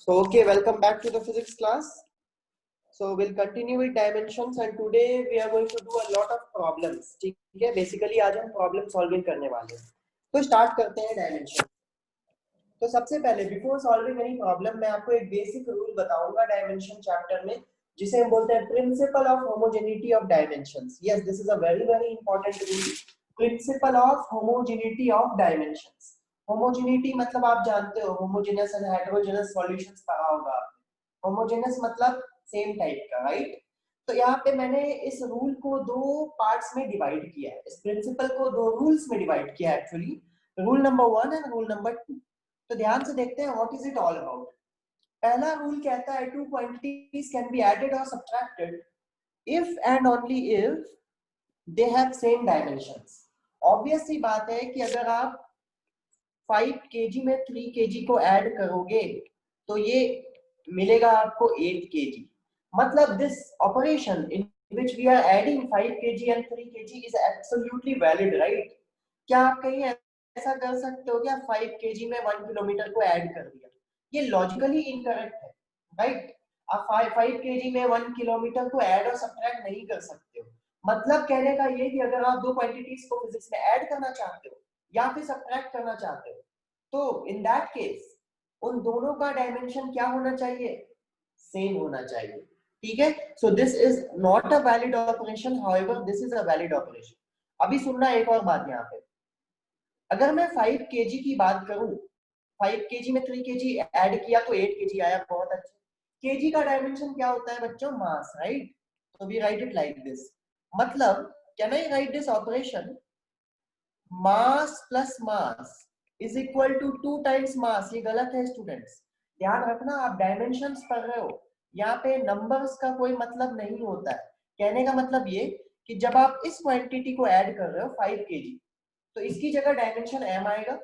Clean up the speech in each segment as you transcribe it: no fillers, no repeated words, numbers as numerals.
So okay, welcome back to the physics class. So we'll continue with dimensions and today we are going to do a lot of problems. ठीक है, basically आज हम problem solving करने वाले हैं. तो start करते हैं डायमेंशन. तो सबसे पहले बिफोर सॉल्विंग एनी प्रॉब्लम मैं आपको एक बेसिक रूल बताऊंगा डायमेंशन चैप्टर में, जिसे हम बोलते हैं principal of homogeneity of dimensions. Yes, this is a very important rule. Principal of homogeneity of dimensions. Homogeneity मतलब आप जानते हो, होमोजेनस एंड हेटेरोजेनस सॉल्यूशंस पढ़ा होगा आपने. होमोजेनस मतलब सेम टाइप का, राइट? तो यहाँ पे मैंने इस रूल को दो पार्ट्स में डिवाइड किया है. इस प्रिंसिपल को दो रूल्स में डिवाइड किया है actually, rule number 1 and rule number 2. तो ध्यान से देखते हैं what is it all about. पहला रूल कहता है two quantities can be added और subtracted if and only if they have same dimensions. Obvious सी बात है कि अगर आप 5 kg में 3 kg को ऐड करोगे तो ये मिलेगा आपको 8 kg. मतलब this operation in which we are adding 5 kg and 3 kg is absolutely valid, right? क्या आप कहीं ऐसा कर सकते हो कि आप 5 kg में 1 किलोमीटर को ऐड कर दिया? ये लॉजिकली इनकरेक्ट है, राइट? आप 5 kg में 1 किलोमीटर को ऐड और सब्ट्रैक्ट नहीं कर सकते हो. मतलब कहने का ये कि अगर आप दो क्वांटिटीज को फिजिक्स में ऐड करना चाहते हो या फिर सब्ट्रैक्ट करना चाहते हो तो इन दैट केस उन दोनों का डायमेंशन क्या होना चाहिए? सेम होना चाहिए. ठीक है, so this is not a valid operation, however this is a valid operation. अभी सुनना एक और बात. यहाँ पे अगर मैं 5 kg की बात करूं, 5 kg में 3 kg ऐड किया तो 8 kg आया. बहुत अच्छा. kg का डायमेंशन क्या होता है बच्चों? Mass, right? तो we write it like this. मतलब can I write this operation mass plus mass is equal to 2 times mass. ये गलत है स्टूडेंट्स, ध्यान रखना. आप डायमेंशंस पढ़ रहे हो, यहाँ पे नंबर्स का कोई मतलब नहीं होता है. कहने का मतलब ये कि जब आप इस क्वांटिटी को ऐड कर रहे हो 5 kg तो इसकी जगह डायमेंशन m आएगा.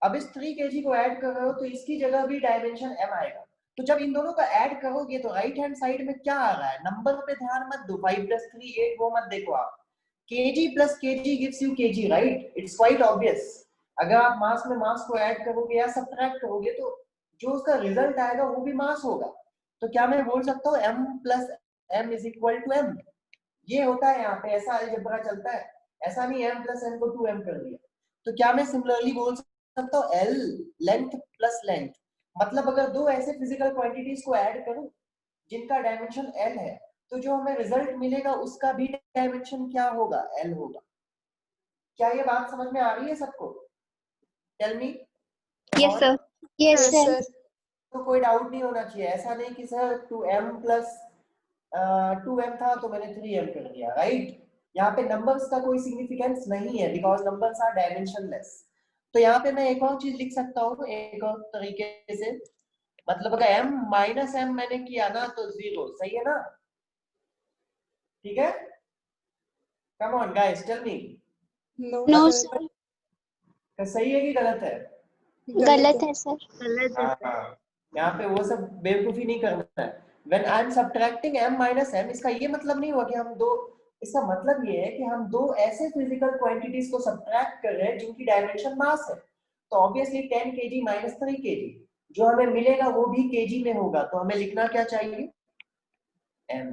अब इस 3 kg को ऐड कर रहे हो तो इसकी जगह भी डायमेंशन m आएगा. तो जब इन दोनों का ऐड करोगे तो राइट हैंड साइड में क्या आ रहा है? नंबर पे ध्यान मत दो. 5 + 3 8 वो मत देखो आप. kg plus kg gives you kg, right? It's quite obvious. अगर आप मास में मास को ऐड करोगे या सब्ट्रैक्ट करोगे तो जो उसका रिजल्ट आएगा वो भी मास होगा. तो क्या मैं बोल सकता हूँ m plus m is equal to m? ये होता है यहाँ पे, ऐसा अलजेब्रा चलता है. ऐसा नहीं m plus m को 2m कर दिया. तो क्या मैं सिमिलरली बोल सकता हूँ l लेंथ प्लस लेंथ? मतलब अगर दो ऐसे फिजिकल क्वांटिटीज को ऐड करूं जिनका डायमेंशन l है तो जो हमें रिजल्ट मिलेगा उसका भी डायमेंशन क्या होगा? l होगा. क्या ये बात समझ में आ रही है सबको? Tell me. Yes, sir. Yes, sir. तो कोई डाउट नहीं होना चाहिए. ऐसा नहीं कि सर 2m plus 2m था तो मैंने 3m कर दिया, राइट? यहाँ पे नंबर्स का कोई सिग्निफिकेंस नहीं है बिकॉज नंबर्स आर डायमेंशनलेस. तो यहाँ पे मैं एक और चीज लिख सकता हूँ एक और तरीके से. मतलब अगर m minus m मैंने किया ना तो 0. सही है ना? ठीक है? Come on guys, tell me. No, sir. सही है कि गलत है? गलत है सर. गलत है सर. हाँ, यहाँ पे वो सब बेवकूफी नहीं करना है. When I am subtracting m minus m, इसका ये मतलब नहीं हुआ कि हम दो, इसका मतलब ये है कि हम दो ऐसे फिजिकल क्वांटिटीज को सब्ट्रैक्ट कर रहे हैं जिनकी डायमेंशन मास है. तो ऑब्वियसली 10 kg minus 3 kg जो हमें मिलेगा वो भी kg में होगा. तो हमें लिखना क्या चाहिए? m.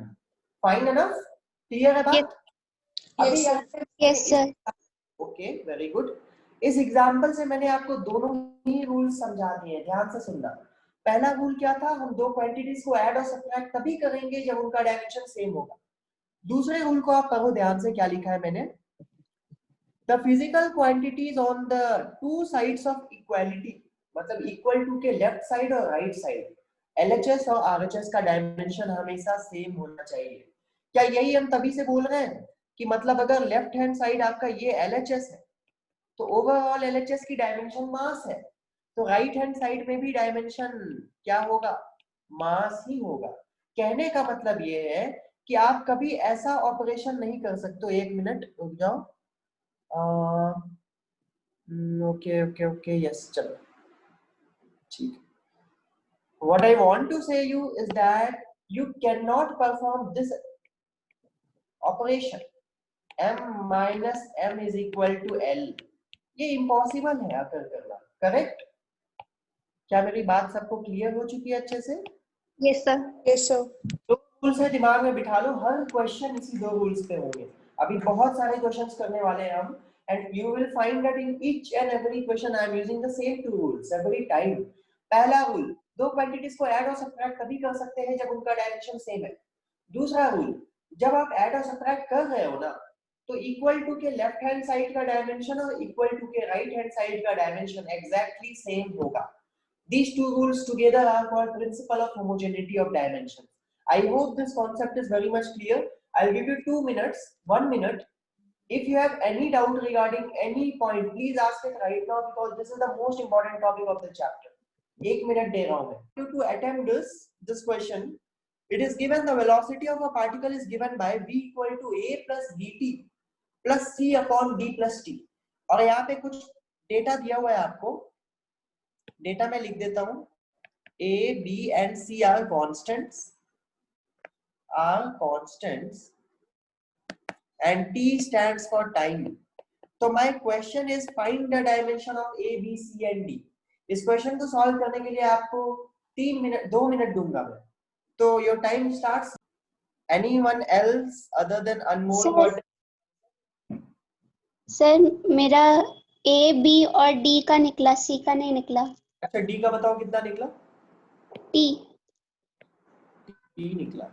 Fine enough? क्लियर है बात? अभी यहाँ पे Yes, sir. Okay, very good. इस एग्जांपल से मैंने आपको दोनों ही रूल समझा दिए. ध्यान से सुनना. पहला रूल क्या था? हम दो क्वांटिटीज को ऐड और सब्ट्रैक्ट तभी करेंगे जब उनका डायमेंशन सेम होगा. दूसरे रूल को आप पढ़ो ध्यान से. क्या लिखा है मैंने? The physical quantities on the two sides of equality, मतलब इक्वल टू के लेफ्ट साइड और राइट साइड, LHS और RHS का डायमेंशन हमेशा सेम होना चाहिए. क्या यही हम तभी से बोल रहे हैं कि मतलब अगर लेफ्ट हैंड साइड आपका ये LHS है तो ओवरऑल LHS की डायमेंशन मास है, तो राइट हैंड साइड में भी डायमेंशन क्या होगा? मास ही होगा. कहने का मतलब ये है कि आप कभी ऐसा ऑपरेशन नहीं कर सकते. एक मिनट रुक जाओ. ओके ओके ओके, यस, चलो ठीक. What I want to say you is that you cannot perform this operation m minus m is equal to l. ये इम्पॉसिबल है अगर करना. करेक्ट? क्या मेरी बात सबको क्लियर हो चुकी है अच्छे से? Yes sir. Yes sir. दो रूल्स है, दिमाग में बिठा लो, हर क्वेश्चन इसी दो रूल्स पे होंगे। अभी बहुत सारे क्वेश्चंस करने वाले हैं हम, and you will find that in each and every question I am using the same two rules every time. पहला रूल, दो क्वांटिटीज को ऐड और सब्ट्रैक्ट तभी कर सकते हैं जब उनका डायरेक्शन सेम है। दूसरा रूल, जब आप ऐड और सब्ट्रैक्ट कर रहे हो ना, तो इक्वल टू के लेफ्ट हैंड साइड का डायमेंशन और इक्वल टू के राइट हैंड साइड का डायमेंशन एग्जैक्टली सेम होगा। These two rules together are called principle of homogeneity of dimensions. I hope this concept is very much clear. I'll give you 2 minutes, 1 minute. If you have any doubt regarding any point, please ask it right now because this is the most important topic of the chapter. 1 minute de raha hu main. To attempt this question, it is given the velocity of a particle is given by v equal to a plus dt plus c upon d plus t. और यहाँ पे कुछ data दिया हुआ है आपको, data मैं लिख देता हूं। A, B and C are constants, and T stands for time. So my question is find the dimension of A, B, C and D. इस क्वेश्चन को सॉल्व करने के लिए आपको 2 मिनट दूंगा मैं। तो your time starts. Anyone else other than Anmol got? Sir मेरा A, B और D का निकला, C का नहीं निकला। अच्छा, D का बताओ कितना निकला? T निकला।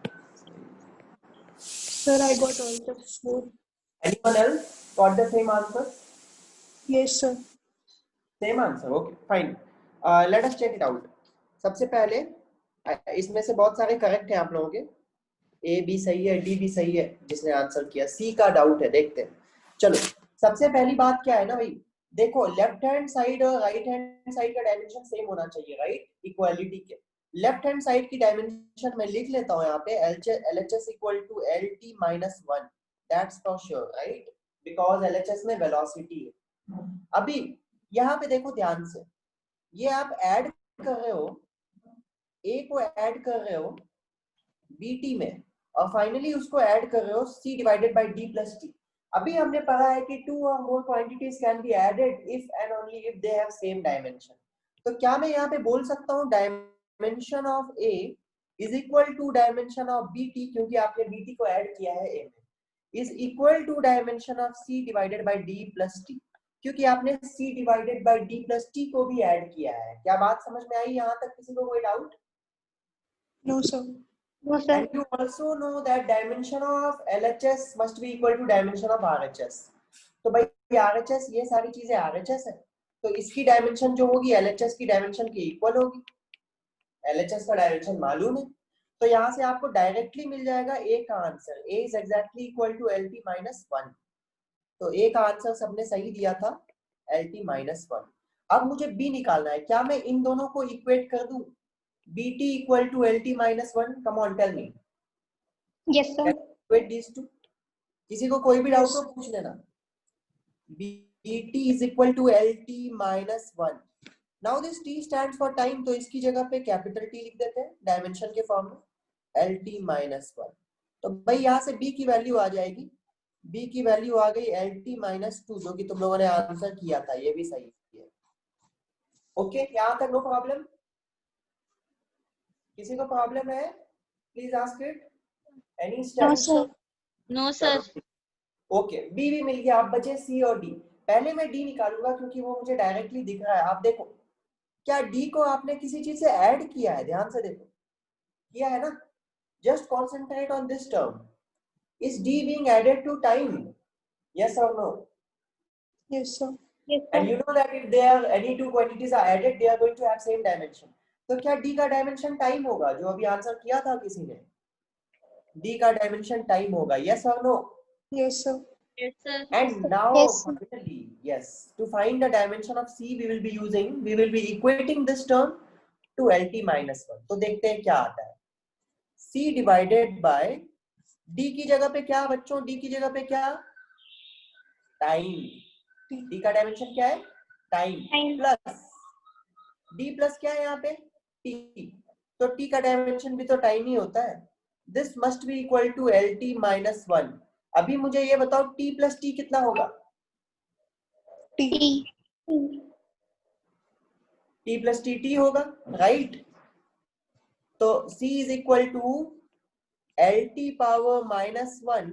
Sir, I got also 4. Anyone else got the same answer? Yes sir. Same answer. Okay, fine. Let us check it out. सबसे पहले इसमें से बहुत सारे करेक्ट हैं आप लोगों के। ए भी सही है, डी भी सही है, जिसने आंसर किया। सी का डाउट है, देखते हैं। चलो, सबसे पहली बात क्या है ना भाई, देखो लेफ्ट हैंड साइड और राइट हैंड साइड का डायमेंशन सेम होना चाहिए, राइट, इक्वालिटी के। लेफ्ट हैंड साइड की डायमेंशन मैं लिख लेता हूँ यहाँ पे, LHS equal to LT minus 1, that's for sure, right, because LHS में वेलोसिटी है। अभी यहाँ पे देखो ध्यान से, ये आप ऐड कर रहे हो, ए को ऐड कर रहे हो BT में, और फाइनली उसको ऐड कर रहे हो C divided by D plus T। अभी हमने पढ़ा है कि 2 or more quantities can be added if and only if they have same dimension। तो क्या मैं यहाँ पे बोल सकता हूँ dimension of A is equal to dimension of BT, क्योंकि आपने BT को ऐड किया है A में, is equal to dimension of C divided by D plus T, क्योंकि आपने C divided by D plus T को भी ऐड किया है। क्या बात समझ में आई? यहाँ तक किसी को कोई doubt? No sir. No sir. And you also know that dimension of LHS must be equal to dimension of RHS। तो भाई RHS, ये सारी चीजें RHS है, तो इसकी डायमेंशन जो होगी LHS की डायमेंशन के इक्वल होगी। LHS का डायमेंशन मालूम है, तो यहाँ से आपको डायरेक्टली मिल जाएगा A का answer. A is exactly equal to LT minus 1। तो A का आंसर सबने सही दिया था, LT minus 1। अब मुझे B निकालना है। क्या मैं इन दोनों को इक्वेट कर दूं? BT equal to LT minus 1, come on tell me। Yes sir. Equate these two। किसी को कोई भी डाउट हो पूछ लेना। BT is equal to LT minus 1। Now this T stands for time, तो इसकी जगह पे कैपिटल T लिख देते हैं डायमेंशन के फॉर्म में, LT minus 1। तो भाई यहाँ से B की वैल्यू आ जाएगी, B की वैल्यू आ गई LT minus 2, जो कि तुम लोगों ने आंसर किया था, ये भी सही है। ओके, यहाँ तक नो प्रॉब्लम? किसी को प्रॉब्लम है? Please ask it. Any stand? No sir. Okay, B भी मिल गया। अब बचे सी और डी। पहले मैं डी निकालूंगा क्योंकि वो मुझे डायरेक्टली दिख रहा है। आप देखो, क्या डी को आपने किसी चीज से ऐड किया है? ध्यान से देखो, किया है ना? Just concentrate on this term. Is D being added to time? Yes और no? Yes sir. And you know that if there any two quantities are added, they are going to have same dimension। तो क्या D का dimension time होगा? जो अभी answer किया था किसी ने, डी का डायमेंशन टाइम होगा। यस और no? Yes sir. Yes sir. And now Yes sir. finally, yes, to find the dimension of C we will be equating this term to LT minus 1। तो देखते हैं क्या आता है। C divided by D की जगह पे क्या बच्चों? D की जगह पे क्या? टाइम। D का डायमेंशन क्या है? टाइम। प्लस D प्लस क्या है यहाँ पे? T। तो T का डायमेंशन भी तो टाइम ही होता है। This must be equal to LT minus 1। अभी मुझे ये बताओ T प्लस T कितना होगा? T। t प्लस टी होगा, राइट? तो c is equal to L T power minus 1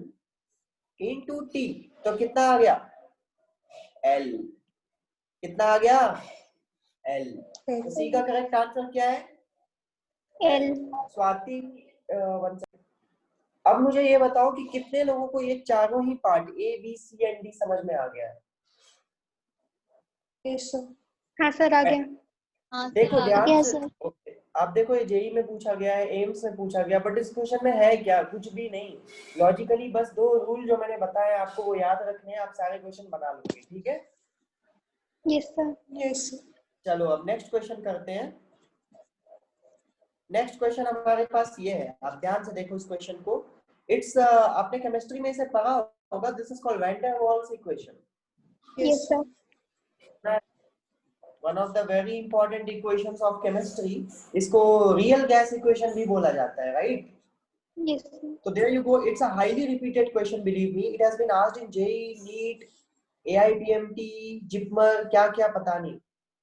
into T, तो कितना आ गया? l। कितना आ गया? l। तो c का करेक्ट आंसर क्या है? L। Swati, one second। अब मुझे ये बताओ कि कितने लोगों को ये चारों ही part A B C and D समझ में आ गया है? हाँ सर, आ गया। देखो ध्यान गया से। सर। ओके, आप देखो ये जेई में पूछा गया है, एम्स में पूछा गया, बट इस क्वेश्चन में है क्या? कुछ भी नहीं। लॉजिकली बस दो रूल जो मैंने बताया आपको वो याद रखने हैं, आप सारे क्वेश्चन बना लोगे, ठीक है? Yes sir. यस। चलो अब नेक्स्ट क्वेश्चन करते हैं। नेक्स्ट क्वेश्चन हमारे पास ये है, आप ध्यान से देखो इस क्वेश्चन को। इट्स आपने केमिस्ट्री में इसे पढ़ा होगा, this is called van der Waals equation. Yes sir. One of the very important equations of chemistry. इसको रियल गैस इक्वेशन भी बोला जाता है, right? Yes sir. So there you go. It's a highly repeated question. Believe me, it has been asked in JEE, NEET, AIPMT, JIPMER, क्या क्या पता नहीं,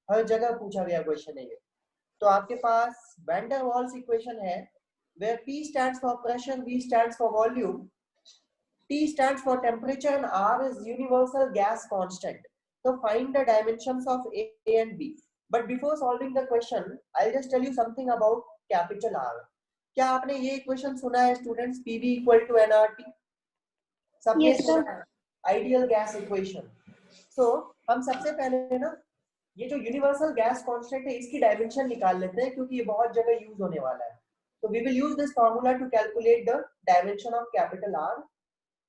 हर जगह पूछा गया क्वेश्चन है ये। तो आपके पास वैन डेर वाल्स इक्वेशन है, where P stands for pressure, V stands for volume, T stands for temperature, and R is universal gas constant. So find the dimensions of A and B. But before solving the question, I'll just tell you something about capital R. क्या आपने ये equation सुना है students? PV equal to NRT, सबने Yes, sir. सुना है, ideal gas equation. सो हम सबसे पहले ना ये जो यूनिवर्सल गैस कांस्टेंट है इसकी डायमेंशन निकाल लेते हैं, क्योंकि ये बहुत जगह यूज होने वाला है। तो we will use this formula to calculate the dimension of capital R.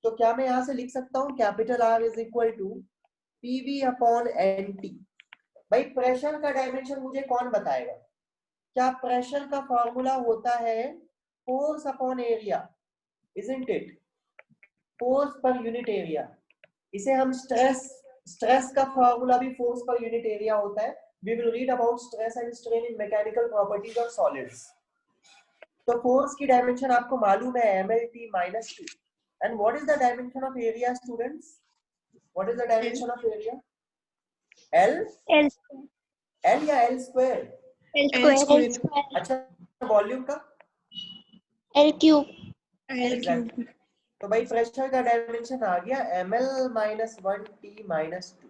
तो क्या मैं यहाँ से लिख सकता हूँ capital R is equal to PV upon n T. भाई प्रेशर का डायमेंशन मुझे कौन बताएगा? क्या प्रेशर का फॉर्मूला होता है force upon area, isn't it? Force per unit area. इसे हम स्ट्रेस का फॉर्मूला भी फोर्स पर यूनिट एरिया होता है। We will read about stress and strain in mechanical properties of solids. तो फोर्स की डायमेंशन आपको मालूम है mlt minus 2। And what is the dimension of area students? What is the dimension of area? l L l या l square? square. अच्छा, volume का? L cube. Exactly. तो भाई प्रेशर का डायमेंशन आ गया ml minus 1t minus 2।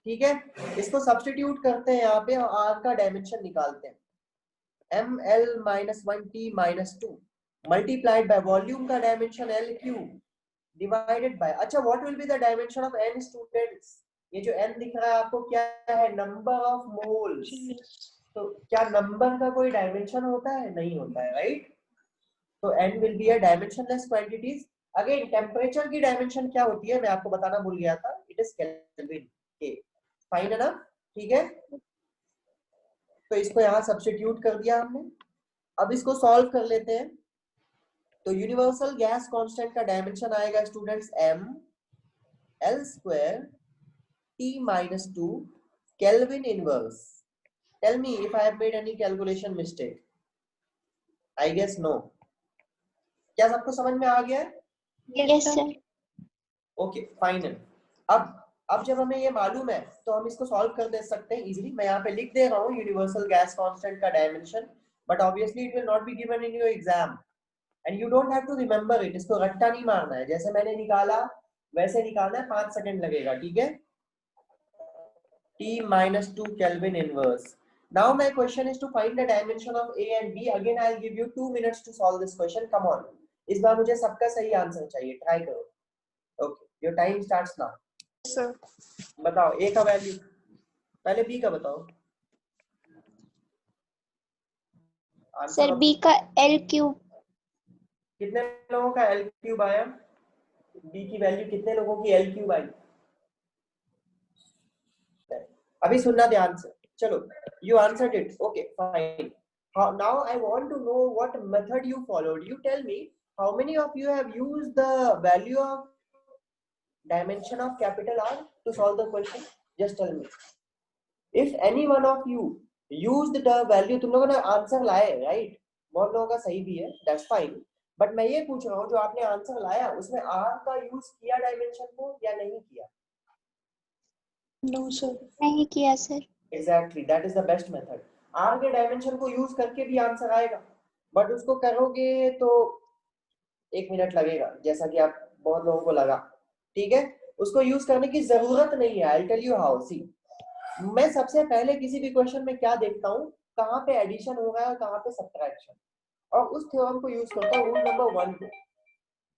ठीक है, इसको सब्स्टिट्यूट करते हैं यहाँ पे और r का डायमेंशन निकालते हैं। ml minus 1t minus 2 multiplied by volume का dimension l cube divided by, अच्छा what will be the dimension of n students? ये जो n दिख रहा है आपको क्या है? Number of moles. तो क्या नंबर का कोई डायमेंशन होता है? नहीं होता है, राइट? तो n will be a dimensionless quantities. Again temperature की डायमेंशन क्या होती है मैं आपको बताना भूल गया था, इट इज केल्विन के। फाइन है ना? ठीक है, तो इसको यहाँ सब्स्टिट्यूट कर दिया हमने। अब इसको सॉल्व कर लेते हैं। तो यूनिवर्सल गैस कांस्टेंट का डायमेंशन आएगा students m l square t minus 2 Kelvin inverse. Tell me if I have made any calculation mistake. I guess no. क्या सबको समझ में आ गया है? Yes, sir. Okay fine. अब जब हमें ये मालूम है तो हम इसको सॉल्व कर दे सकते हैं इजीली। मैं यहाँ पे लिख दे रहा हूँ यूनिवर्सल गैस कांस्टेंट का dimension, but obviously it will not be given in your exam and you don't have to remember it. इसको रट्टा नहीं मारना है, जैसे मैंने निकाला वैसे निकालना है, 5 सेकंड लगेगा, ठीक है? t minus 2 Kelvin inverse. Now my question is to find the dimension of A and B. Again I'll give you 2 minutes to solve this question. Come on, इस बार मुझे सबका सही आंसर चाहिए, ट्राई करो। Okay, your time starts now. Sir बताओ A का value, पहले B का बताओ। सर B का L cube. कितने लोगों का L क्यूब आया? B की वैल्यू कितने लोगों की L क्यूब आई? अभी सुनना ध्यान से। चलो, you answered it. Okay, fine. Now I want to know what method you followed. You tell me how many of you have used the value of dimension of capital R to solve the question. Just tell me. If any one of you used the value, तुम लोगों ने answer लाए, right? बहुत लोगों का सही भी है, that's fine. But मैं ये पूछ रहा हूँ जो आपने आंसर लाया उसमें R का यूज किया डायमेंशन को या नहीं किया? No sir. नहीं किया sir. Exactly, that is the best method. R के डायमेंशन को यूज करके भी आंसर आएगा, बट उसको करोगे तो 1 मिनट लगेगा, जैसा कि आप बहुत लोगों को लगा। ठीक है, उसको यूज करने की जरूरत नहीं है। I tell you how. See, मैं सबसे पहले किसी भी क्वेश्चन में क्या देखता हूँ, कहाँ पे एडिशन हो रहा है और कहाँ पे सब्ट्रैक्शन, और उस थ्योरम को यूज करता हूँ, रूल नंबर 1 को।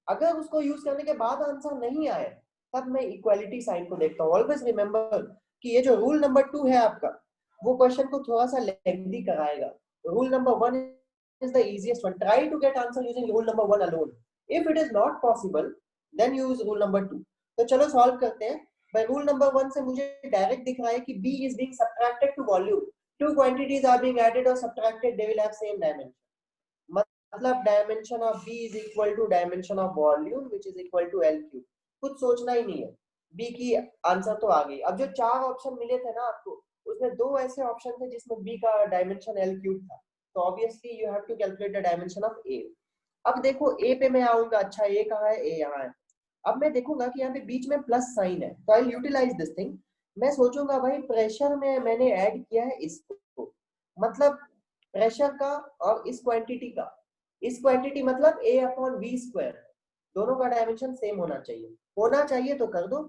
अगर उसको यूज करने के बाद आंसर नहीं आए, तब मैं इक्वालिटी साइन को देखता हूँ। ऑलवेज रिमेंबर कि ये जो रूल नंबर 2 है आपका, वो क्वेश्चन को थोड़ा सा लेंथी कराएगा। Rule number 1 is the easiest one. Try to get answer using rule number 1 alone. If it is not possible, then use rule number 2. तो चलो सॉल्व करते हैं। by rule number 1 से मुझे डायरेक्ट दिख रहा है कि B is being subtracted to volume. Two quantities are being added or subtracted, they will have same dimension. मतलब dimension of B is equal to dimension of volume which is equal to L cube. कुछ सोचना ही नहीं है, B की answer तो आ गई। अब जो 4 ऑप्शन मिले थे ना आपको, उसमें 2 ऐसे ऑप्शन थे जिसमें B का डायमेंशन L क्यूब था, तो obviously you have to calculate the dimension of A। अब देखो A पे मैं आऊंगा, अच्छा A कहाँ है, A यहाँ है। अब मैं देखूंगा कि यहाँ पे बीच में प्लस साइन है, तो I will utilize this thing. मैं सोचूंगा भाई प्रेशर में मैंने ऐड किया है इसको, मतलब प्रेशर का और इस क्वांटिटी का, इस क्वांटिटी मतलब A अपॉन वी स्क्वायर, दोनों का डायमेंशन सेम होना चाहिए। होना चाहिए तो कर दो,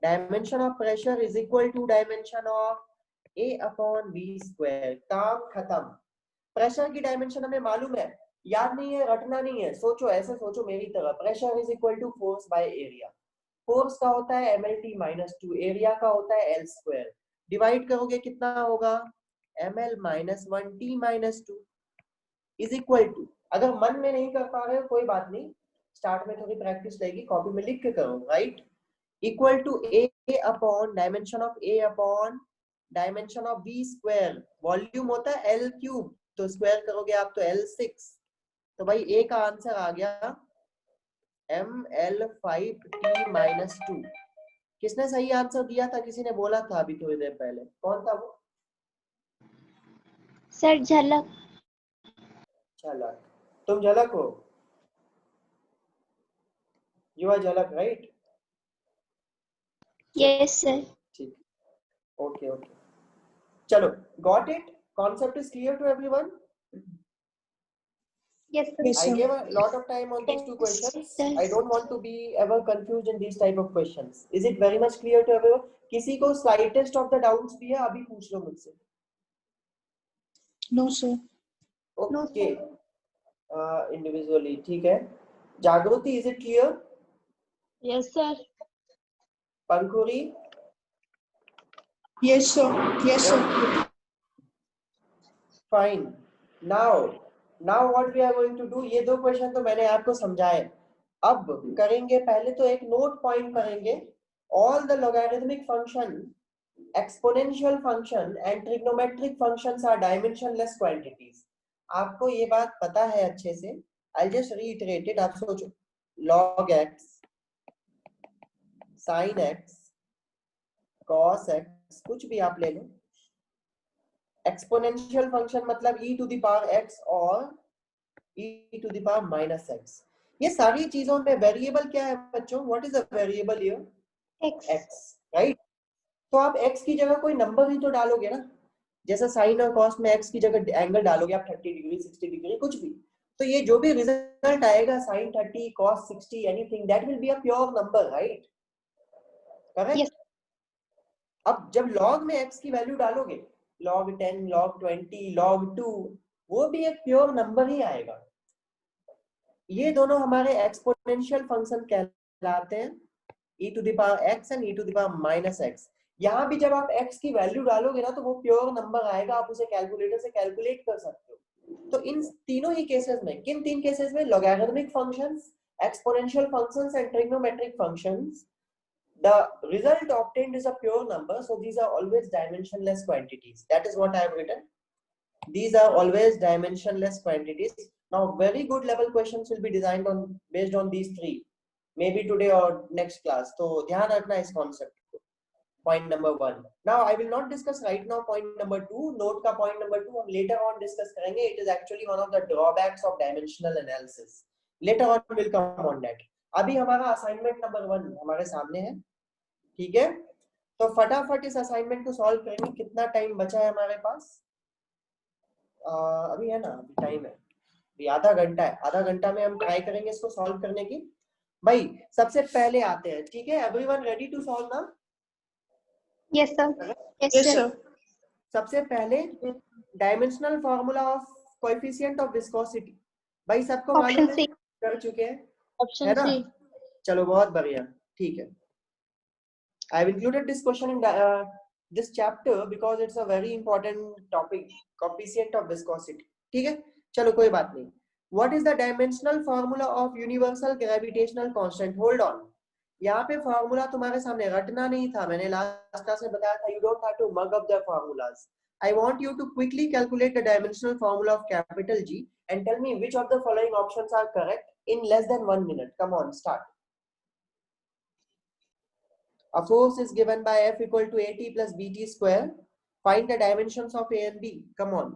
dimension of pressure is equal to dimension of A upon v square, काम खत्म। प्रेशर की डायमेंशन हमें मालूम है, याद नहीं है, रटना नहीं है, सोचो ऐसे सोचो मेरी तरह। Pressure is equal to force by area. Force का होता है mlt माइनस 2, एरिया का होता है L स्क्वायर। डिवाइड करोगे कितना होगा, ml minus 1 t minus 2 is equal to, अगर मन में नहीं कर पा रहे हो कोई बात नहीं, स्टार्ट में थोड़ी प्रैक्टिस लगेगी, कॉपी में लिख के करो, right. Equal to a upon dimension of A upon dimension of b square, volume होता है L क्यूब, तो स्क्वायर करोगे आप तो L6, तो भाई A का आंसर आ गया ml5t माइनस 2। किसने सही आंसर दिया था, किसी ने बोला था अभी थोड़ी देर पहले, कौन था वो? सर झलक। झलक, तुम झलक हो? You are Jhalak, right? Yes sir. ठीक, ओके ओके, चलो, got it? Concept is clear to everyone? यस I gave a lot of time on these two questions. I don't want to be ever confused in these type of questions. Is it very much clear to everyone? किसी को slightest of the doubts भी है, अभी पूछ लो मुझसे। No sir. Okay, individually, ठीक है। जागृति, is it clear? Yes sir. पंखुरी? Yes sir. Yes sir. Fine. Now what we are going to do, ये 2 क्वेश्चन तो मैंने आपको समझाए। अब करेंगे, पहले तो एक नोट पॉइंट करेंगे, all the logarithmic function, exponential function and trigonometric functions are dimensionless quantities। आपको ये बात पता है अच्छे से, I'll just reiterate it। आप सोचो, log x, sin x, cos x, कुछ भी आप ले लो, एक्सपोनेंशियल फंक्शन मतलब e to the power x और e to the power minus x। ये सारी चीजों में वेरिएबल क्या है बच्चों? What is a variable here? x, right. तो आप x की जगह कोई नंबर ही तो डालोगे ना, जैसा साइन और कॉस में x की जगह एंगल डालोगे आप, 30 डिग्री 60 डिग्री कुछ भी, तो ये जो भी रिजल्ट आएगा sin 30 cos 60 anything, that will be a pure number, right? Correct. अब जब लॉग में x की वैल्यू डालोगे, log 10, log 20, log 2, वो भी एक प्योर नंबर ही आएगा। ये दोनों हमारे एक्सपोनेंशियल फंक्शन कहलाते हैं, e to the power x and e to the power minus x। यहाँ भी जब आप x की वैल्यू डालोगे ना, तो वो प्योर नंबर आएगा, आप उसे कैलकुलेटर से कैलकुलेट कर सकते हो। तो इन तीनों ही केसेस में, किन 3 केसेस में? Logarithmic functions, exponential functions and trigonometric functions, the result obtained is a pure number, so these are always dimensionless quantities. That is what I have written. These are always dimensionless quantities. Now very good level questions will be designed on based on these 3, maybe today or next class, तो ध्यान रखना इस concept को। Point number 1. Now I will not discuss right now point number 2, note का point number 2 हम later on discuss करेंगे। It is actually one of the drawbacks of dimensional analysis. Later on we'll come on that. अभी हमारा assignment number 1 हमारे सामने है, ठीक है? तो फटाफट इस असाइनमेंट को सॉल्व करेंगे। कितना टाइम बचा है हमारे पास? अभी है ना, अभी टाइम है, अभी आधा घंटा है। आधा घंटा में हम ट्राई करेंगे इसको सॉल्व करने की। भाई सबसे पहले आते हैं, ठीक है? एवरीवन रेडी टू सॉल्व ना? Yes sir. Yes Yes, sir. sir. सबसे पहले dimensional formula of coefficient of viscosity, भाई सबको मालूम ऑप्शन है? सी। कर चुके हैं, है Option ना? C. चलो बहुत बढ़िया, ठीक है। I have included this question in this chapter because it's a very important topic, coefficient of viscosity. ठीक है, चलो कोई बात नहीं। What is the dimensional formula of universal gravitational constant? Hold on, यहाँ पे फॉर्मूला तुम्हारे सामने रटना नहीं था, मैंने लास्ट क्लास में बताया था। You don't have to mug up the formulas. I want you to quickly calculate the dimensional formula of capital G and tell me which of the following options are correct in less than 1 minute. Come on, start. A force is given by F equal to AT plus BT square. Find the dimensions of A and B. Come on,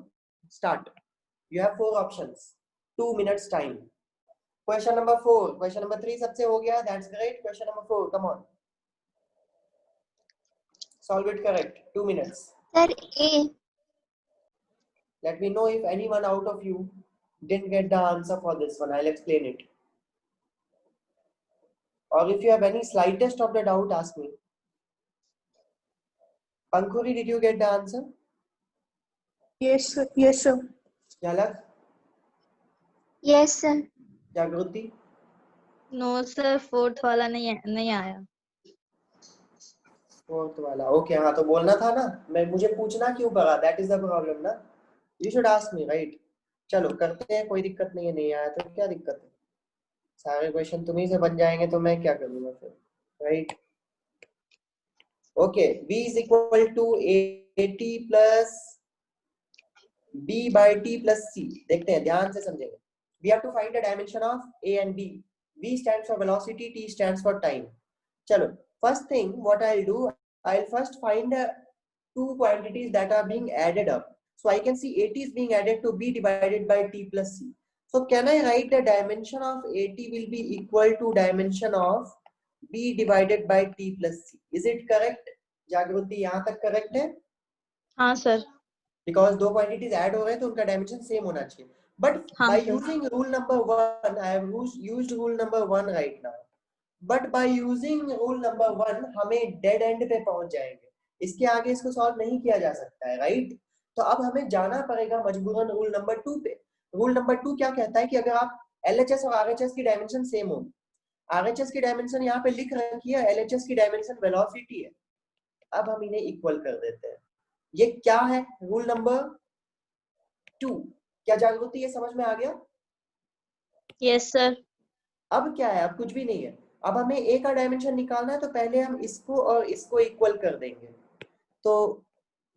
start. You have 4 options. 2 minutes time. Question number 4. Question number 3 सबसे हो गया. That's great. Question number 4. Come on. Solve it correct. 2 minutes. Sir A. Let me know if anyone out of you didn't get the answer for this one. I'll explain it. Or if you have any slightest of the doubt, ask me. Pankuri, did you get the answer? Yes, sir. Yes, sir. Jalak? Yes sir. Jagruti? No, sir. Fourth वाला नहीं आया. Fourth वाला, okay. हाँ तो बोलना था ना, मैं मुझे पूछना क्यों पड़ा? दैट इज द प्रॉब्लम ना, you should ask me, right? चलो करते हैं, कोई दिक्कत नहीं है। नहीं आया तो क्या दिक्कत है, सारे क्वेश्चन तुम्ही से बन जाएंगे तो मैं क्या करूंगा फिर, right? Okay, v is equal to at plus b by t plus c। देखते हैं, ध्यान से समझेंगे। We have to find the dimension of a and b। v stands for velocity, t stands for time. चलो, first thing what I'll do, I'll first find two quantities that are being added up. So I can see AT is being added to B divided by T plus C. So can I write the dimension of AT will be equal to dimension of B divided by T plus C? Is it correct? जागृति यहाँ तक correct है? हाँ sir. Because दो quantities add हो रहे हैं तो उनका dimension same होना चाहिए. But हाँ by sir. using rule number 1, I have used rule number 1 right now. But by using rule number 1 हमें dead end पे पहुंच जाएंगे, इसके आगे इसको सॉल्व नहीं किया जा सकता है, राइट? तो अब हमें जाना पड़ेगा मजबूरन रूल नंबर 2 पे। रूल नंबर 2 क्या कहता है कि अगर आप LHS और RHS की डायमेंशन सेम हो, RHS की डायमेंशन यहाँ पे लिख रखी है, LHS की डायमेंशन वेलोसिटी है, अब हम इन्हें इक्वल कर देते हैं। ये क्या है? Rule number 2। क्या जागृति ये समझ में आ गया? Yes sir. अब क्या है? अब कुछ भी नहीं है। अब हमें a का डायमेंशन निकालना है, तो पहले हम इसको और इसको इक्वल कर देंगे। तो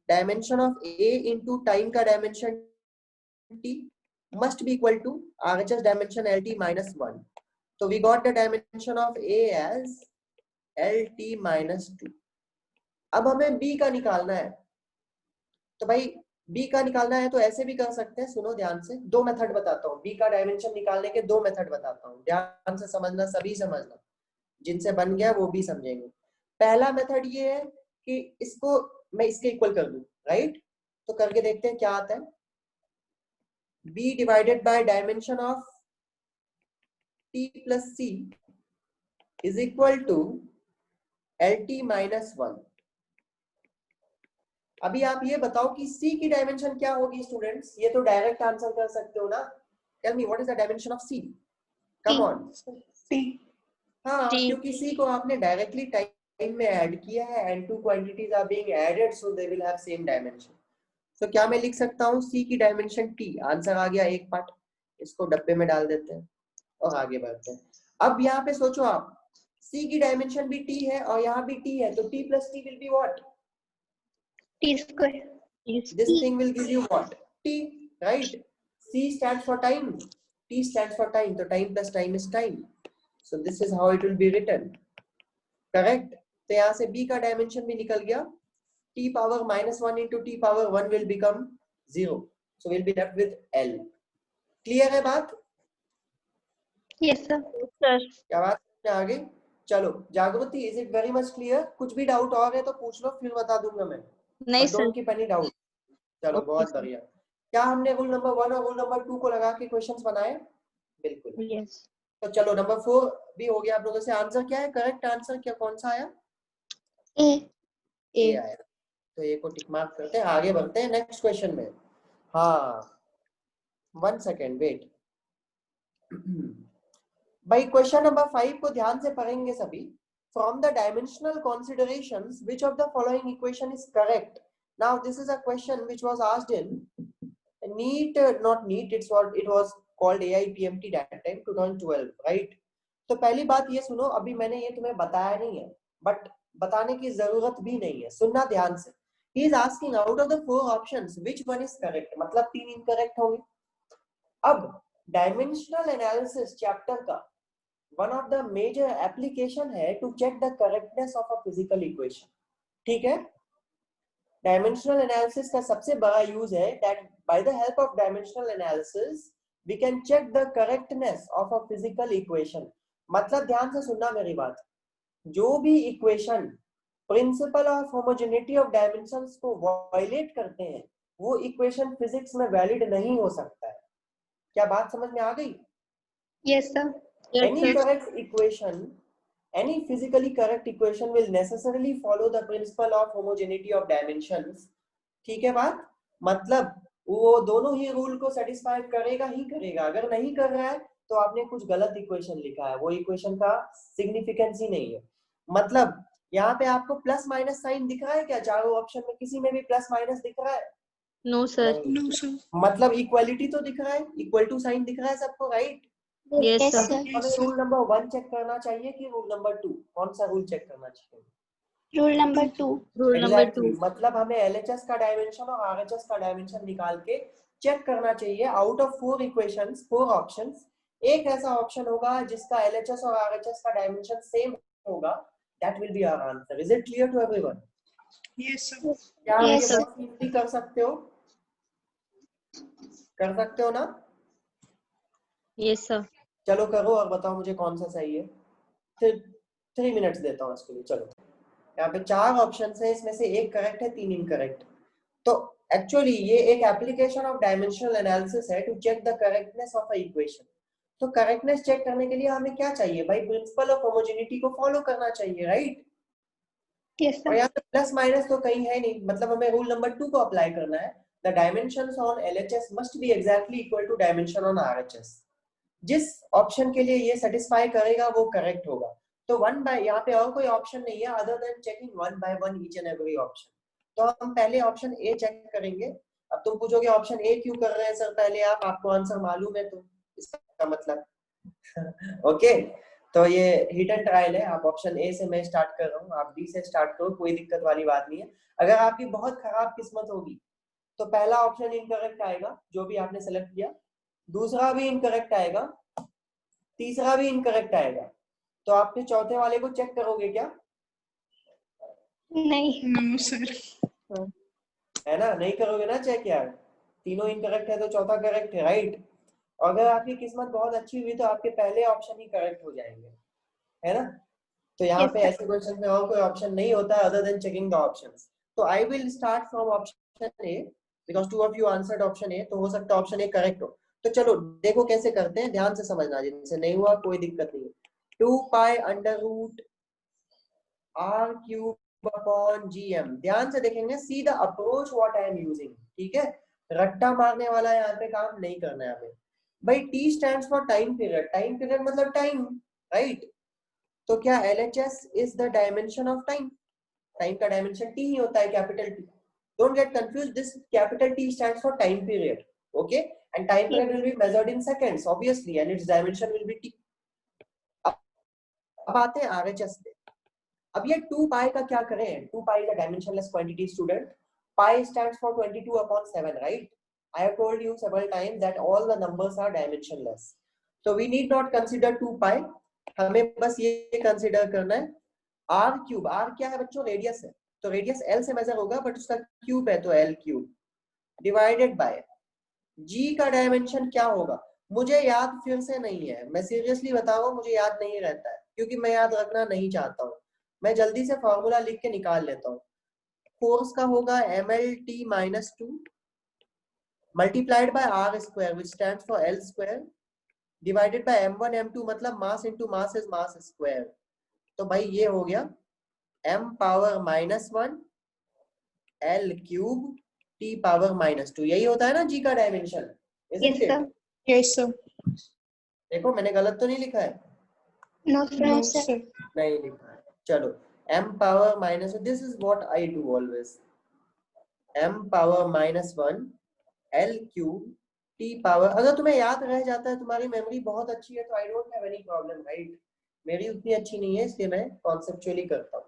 dimension of a into time का dimension t must be equal to RHS dimension LT minus 1. So we got the dimension of a as LT minus 2. अब हमें b का निकालना है, तो भाई b का निकालना है तो ऐसे भी कर सकते हैं। सुनो ध्यान से, दो मेथड बताता हूँ। b का डायमेंशन निकालने के दो मेथड बताता हूँ, ध्यान से समझना, सभी समझना, जिनसे बन गया वो भी समझेंगे। पहला मेथड ये है कि इसको मैं इसके इक्वल कर दूं, राइट? तो करके देखते हैं क्या आता है। b divided by dimension of t plus c is equal to LT minus 1। अभी आप ये बताओ कि c की डायमेंशन क्या होगी स्टूडेंट्स? ये तो डायरेक्ट आंसर कर सकते हो ना। Tell me what is the dimension of c? Come on. T. हाँ, T. क्योंकि c को आपने डायरेक्टली टाइम में ऐड किया है, and two quantities are being added, so they will have same dimension. तो क्या मैं लिख सकता हूँ? c की डायमेंशन t। आंसर आ गया एक पार्ट, इसको डब्बे में डाल देते हैं और आगे बढ़ते हैं। अब यहाँ पे सोचो आप, c की डायमेंशन भी t है और यहाँ भी t है, तो t plus t will be what? T square. This thing will give you what? t, right? c stands for time, t stands for time, so time plus time is time. So this is how it will be written, correct? तो यहाँ से b का dimension भी निकल गया, t power minus 1 into t power 1 will become 0, so we'll be left with L. Clear है बात? Yes sir. Sir. क्या बात है? आगे चलो जागृति, is it very much clear? कुछ भी डाउट और है तो पूछ लो, फिर बता दूंगा मैं। नहीं sir. Don't keep any doubt. चलो Okay, बहुत sir. बढ़िया। क्या हमने रूल नंबर 1 और रूल नंबर 2 को लगा के क्वेश्चंस बनाए? बिल्कुल। Yes. तो चलो नंबर 4 भी हो गया आप लोगों से। आंसर क्या है? करेक्ट आंसर क्या कौन सा आया? ए। ए आया। तो ए को टिक मार्क करते हैं, आगे बढ़ते हैं नेक्स्ट क्वेश्चन में। हाँ 1 सेकेंड वेट। भाई क्वेश्चन नंबर 5 को ध्यान से पढ़ेंगे सभी। From the dimensional considerations, which of the following equation is correct? Now this is a question which was asked in NEET, not NEET, it was called AIPMT that time 2012, right? तो पहली बात ये सुनो, अभी मैंने ये तुम्हें बताया नहीं है, बट बताने की जरूरत भी नहीं है, सुनना ध्यान से। He is asking out of the 4 options which one is correct, मतलब 3 इनकरेक्ट होंगे। अब डायमेंशनल एनालिसिस चैप्टर का one of the major application है to check the correctness of a physical equation. ठीक है, डायमेंशनल एनालिसिस का सबसे बड़ा यूज है that by the help of dimensional analysis we can check the correctness of a physical equation. मतलब ध्यान से सुनना मेरी बात, जो भी equation principle of homogeneity of dimensions को वायलेट करते हैं वो इक्वेशन फिजिक्स में वैलिड नहीं हो सकता है। क्या बात समझ में आ गई? Yes sir. Any correct equation, any physically correct equation will necessarily follow the principle of homogeneity of dimensions. ठीक है बात? मतलब वो दोनों ही रूल को सेटिस्फाई करेगा ही करेगा। अगर नहीं कर रहा है तो आपने कुछ गलत इक्वेशन लिखा है, वो इक्वेशन का सिग्निफिकेंस ही नहीं है। मतलब यहाँ पे आपको प्लस माइनस साइन दिख रहा है क्या? चारों ऑप्शन में किसी में भी प्लस माइनस दिख रहा है? No sir. नहीं। मतलब इक्वालिटी तो दिख रहा है, इक्वल टू साइन दिख रहा है सबको, right? Yes yes sir. Sir. हमें रूल नंबर 1 चेक करना चाहिए कि रूल नंबर 2? कौन सा रूल चेक करना चाहिए? Rule number 2। Rule number 2. Exactly. मतलब हमें LHS का डायमेंशन और RHS का डायमेंशन निकाल के चेक करना चाहिए। आउट ऑफ 4 इक्वेशंस, 4 ऑप्शंस, एक ऐसा ऑप्शन होगा जिसका LHS और RHS का डायमेंशन सेम होगा, that will be our answer. Is it clear to everyone? Yes, sir. क्या आप Yes, ये sir. बहुत इजीली कर सकते हो? कर सकते हो ना? Yes sir. चलो करो और बताओ मुझे कौन सा सही है। 3 मिनट्स देता हूँ इसके लिए। चलो यहाँ पे 4 ऑप्शंस है, इसमें से एक करेक्ट है, 3 इनकरेक्ट। तो एक्चुअली ये एक एप्लीकेशन ऑफ डायमेंशनल एनालिसिस है to check the correctness of a equation. तो करेक्टनेस चेक करने के लिए हमें क्या चाहिए भाई? प्रिंसिपल ऑफ होमोजेनिटी को फॉलो करना चाहिए, राइट? यस और सर। यहाँ पे प्लस माइनस तो कहीं है नहीं, मतलब हमें रूल नंबर 2 को अप्लाई करना है। The dimensions on LHS must be exactly equal to dimension on RHS। जिस ऑप्शन के लिए ये सेटिस्फाई करेगा वो करेक्ट होगा। तो वन बाय, यहाँ पे और कोई ऑप्शन नहीं है other than checking one by one each and every option. तो हम पहले ऑप्शन ए चेक करेंगे। अब तुम पूछोगे ऑप्शन ए क्यों कर रहे हैं सर पहले आप? आपको आंसर मालूम है तो इसका मतलब ओके। तो ये हिट एंड ट्रायल है। आप ऑप्शन ए से मैं स्टार्ट कर रहा हूँ, आप बी से स्टार्ट करो, कोई दिक्कत वाली बात नहीं है। अगर आपकी बहुत खराब किस्मत होगी तो पहला ऑप्शन इनकरेक्ट आएगा जो भी आपने सेलेक्ट किया, दूसरा भी इनकरेक्ट आएगा, तीसरा भी इनकरेक्ट आएगा। तो आप फिर चौथे वाले को चेक करोगे क्या? नहीं। No, sir. है ना, नहीं करोगे ना चेक यार? तीनों इनकरेक्ट है तो चौथा करेक्ट है, राइट? और अगर आपकी किस्मत बहुत अच्छी हुई तो आपके पहले ऑप्शन ही करेक्ट हो जाएंगे, है ना? तो यहाँ Yes, पे sir. ऐसे क्वेश्चन में और कोई ऑप्शन नहीं होता है other than checking the options. तो I will start from option A because 2 of you answered option A, तो हो सकता है ऑप्शन ए करेक्ट हो। तो चलो देखो कैसे करते हैं, ध्यान से समझना, जिनसे नहीं हुआ कोई दिक्कत नहीं है। 2 pi under root r cube upon gm। ध्यान से देखेंगे, see the approach what I am using, ठीक है? रट्टा मारने वाला यहाँ पे काम नहीं करना है हमें। भाई t stands for time period, time period मतलब टाइम, राइट? तो क्या LHS is the dimension of time? Time का डायमेंशन t ही होता है, capital T। Don't get confused, this capital T stands for time period, okay? And time period will be measured in seconds obviously and it's dimension will be t। अब आते हैं RHS पे। अब ये 2 पाई का क्या करें? 2 pi is a dimensionless quantity student. Pi stands for 22/7, right? I have told you several times that all the numbers are dimensionless. So we need not consider 2 pi. हमें बस ये कंसीडर करना है r क्यूब। r क्या है बच्चों? Radius है। तो रेडियस l से मेजर होगा बट उसका क्यूब है तो l cube divided bye g का डायमेंशन क्या होगा? मुझे याद फिर से नहीं है, मैं सीरियसली बता रहा हूँ, मुझे याद नहीं रहता है क्योंकि मैं याद रखना नहीं चाहता हूँ। मैं जल्दी से फॉर्मूला लिख के निकाल लेता हूँ। फोर्स का होगा mlt minus 2 multiplied by R square which stands for L square divided by m1 m2 मतलब mass into mass is mass square. तो भाई ये हो गया m power -1 l cube t power -2। यही होता है ना जी का डायमेंशन, Yes, sir. Yes, sir. देखो मैंने गलत तो नहीं लिखा है? No, No, sir. sir. नहीं लिखा है। चलो m power minus, this is what I do always, m power -1 l cube t power, अगर तुम्हें याद रह जाता है, तुम्हारी मेमोरी बहुत अच्छी है तो I don't have any problem right. मेरी उतनी अच्छी नहीं है इसलिए मैं कॉन्सेप्चुअली करता हूँ।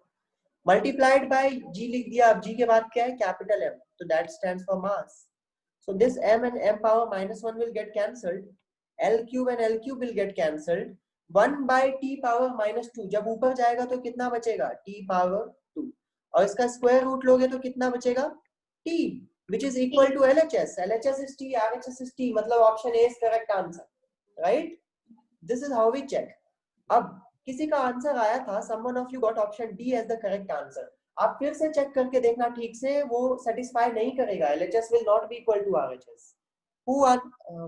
मल्टीप्लाइड बाय g लिख दिया। अब g के बाद क्या है? कैपिटल M, तो that stands for mass. So this m and m power -1 will get cancelled. L cube and L cube will get cancelled. 1 by t power -2 जब ऊपर जाएगा तो कितना बचेगा? t power 2 और इसका स्क्वायर रूट लोगे तो कितना बचेगा? t which is equal to LHS. LHS is t, RHS is t, मतलब option A is correct answer, right? This is how we check. अब किसी का आंसर आया था, someone of you got option D as the correct answer. आप फिर से check करके देखना ठीक से, वो सेटिस्फाई नहीं करेगा। LHS will not be equal to RHS. Who are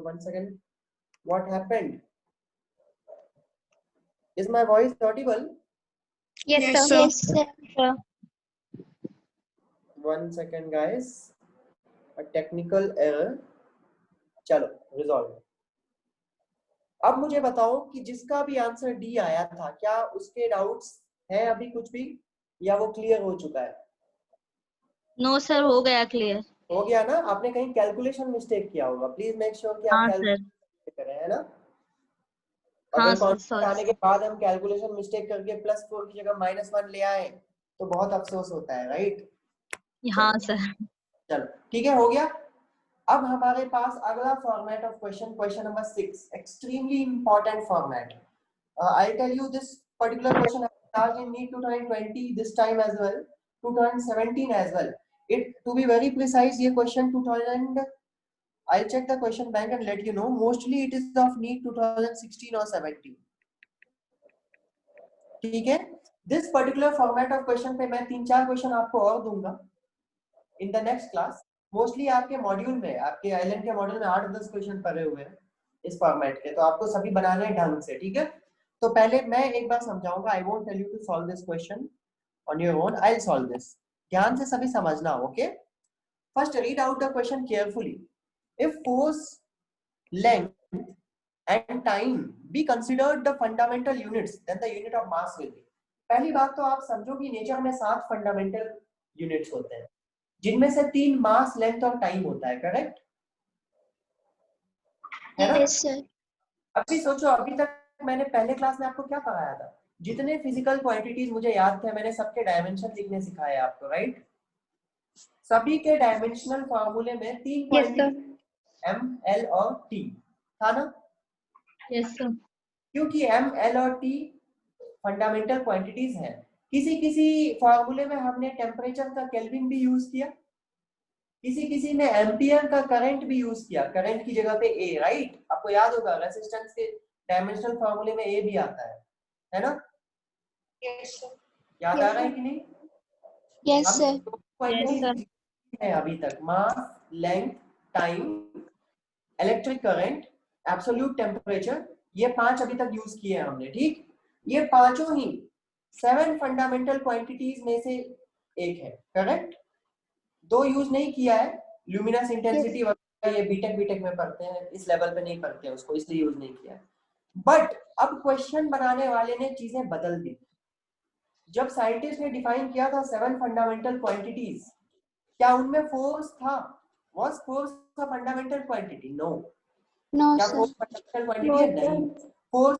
one second, what happened? Is my voice audible? Yes, Yes, sir. sir. Yes, sir. One second guys, a technical error. चलो resolve. अब मुझे बताओ कि जिसका भी answer D आया था, क्या उसके डाउट्स हैं अभी कुछ भी, या वो क्लियर हो चुका है? नो सर, हो गया क्लियर। हो गया ना? आपने कहीं कैलकुलेशन मिस्टेक किया होगा, प्लीज मेक श्योर कि आप हाँ सर। कैलकुलेशन करें, है ना? हाँ अगर सर, कॉन्सेप्ट सॉरी। आने के बाद हम कैलकुलेशन मिस्टेक करके +4 की जगह -1 ले आए तो बहुत अफसोस होता है, राइट? हाँ सर। चलो ठीक है, हो गया। अब हमारे पास अगला format of question, question number 6, extremely important format. I tell you this particular question asked in NEET 2020 this time as well, 2017 as well. It to be very precise, ये question 2000, I'll check the question bank and let you know. Mostly it is of NEET 2016 or 17. ठीक है? This particular format of question पे मैं 3-4 question आपको और दूंगा in the next class. Mostly आपके module में, आपके आइलैंड के मॉड्यूल में 8-10 क्वेश्चन पड़े हुए हैं इस फॉर्मेट के, तो आपको सभी बनाने हैं ढंग से, ठीक है? तो पहले मैं एक बार समझाऊंगा, I won't tell you to solve this question on your own, I will solve this. ध्यान से सभी समझना, okay? First read out the question carefully. If force, length and time be considered the fundamental units, then the unit of mass will be. पहली बात तो आप समझो कि नेचर में 7 फंडामेंटल यूनिट्स होते हैं, जिनमें से 3 मास, लेंथ और टाइम होता है, करेक्ट? है ना? Yes, sir. अभी सोचो, अभी तक मैंने पहले क्लास में आपको क्या पढ़ाया था? जितने फिजिकल क्वांटिटीज मुझे याद थे, मैंने सबके डायमेंशन लिखने सिखाए आपको, राइट? सभी के डायमेंशनल फार्मूले में 3 Yes, sir. Quantity m, l और t था ना? Yes sir. क्योंकि m, l और t फंडामेंटल क्वांटिटीज हैं। किसी किसी फार्मूले में हमने टेम्परेचर का केल्विन भी यूज किया, किसी ने एम्पियर का करंट भी यूज किया, करंट की जगह पे ए, राइट? आपको याद होगा रेजिस्टेंस के डायमेंशनल फार्मूले में ए भी आता है ना? Yes, sir. याद आ रहा है कि नहीं? Yes, हम sir. दो क्वांटिटीज है अभी तक, mass, length, time, electric current, absolute temperature, ये 5 अभी तक यूज किए हैं हमने, ठीक? ये पांचों ही 7 फंडामेंटल क्वांटिटीज में से एक है, करेक्ट? 2 यूज नहीं किया है, ल्यूमिनस इंटेंसिटी वगैरह, ये बीटेक में पढ़ते हैं, इस लेवल पे नहीं पढ़ते हैं उसको, इसलिए यूज नहीं किया. बट अब क्वेश्चन बनाने वाले ने चीजें बदल दी. जब साइंटिस्ट ने डिफाइन किया था 7 फंडामेंटल क्वांटिटीज, क्या उनमें फोर्स था? Was force a fundamental quantity? No. No, क्या sir. फोर्स फंडामेंटल क्वांटिटी है? नहीं. फोर्स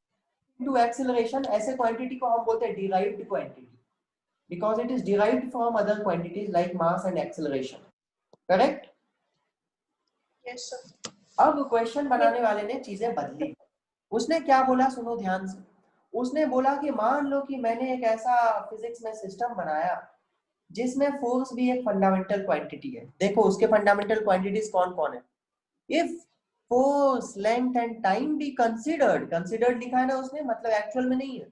इनटू एक्सेलरेशन, ऐसे क्वांटिटी को हम बोलते हैं derived quantity, because it is derived from other quantities like mass and acceleration, correct? Yes, sir. अब question बनाने वाले ने चीजें बदली. उसने क्या बोला, सुनो ध्यान से. उसने बोला कि मान लो कि मैंने एक ऐसा फिजिक्स में सिस्टम बनाया जिसमें फोर्स भी एक फंडामेंटल क्वांटिटी है. देखो उसके फंडामेंटल क्वांटिटीज कौन कौन है. If force, length and time be considered, considered लिखा है ना उसने, मतलब एक्चुअल में नहीं है,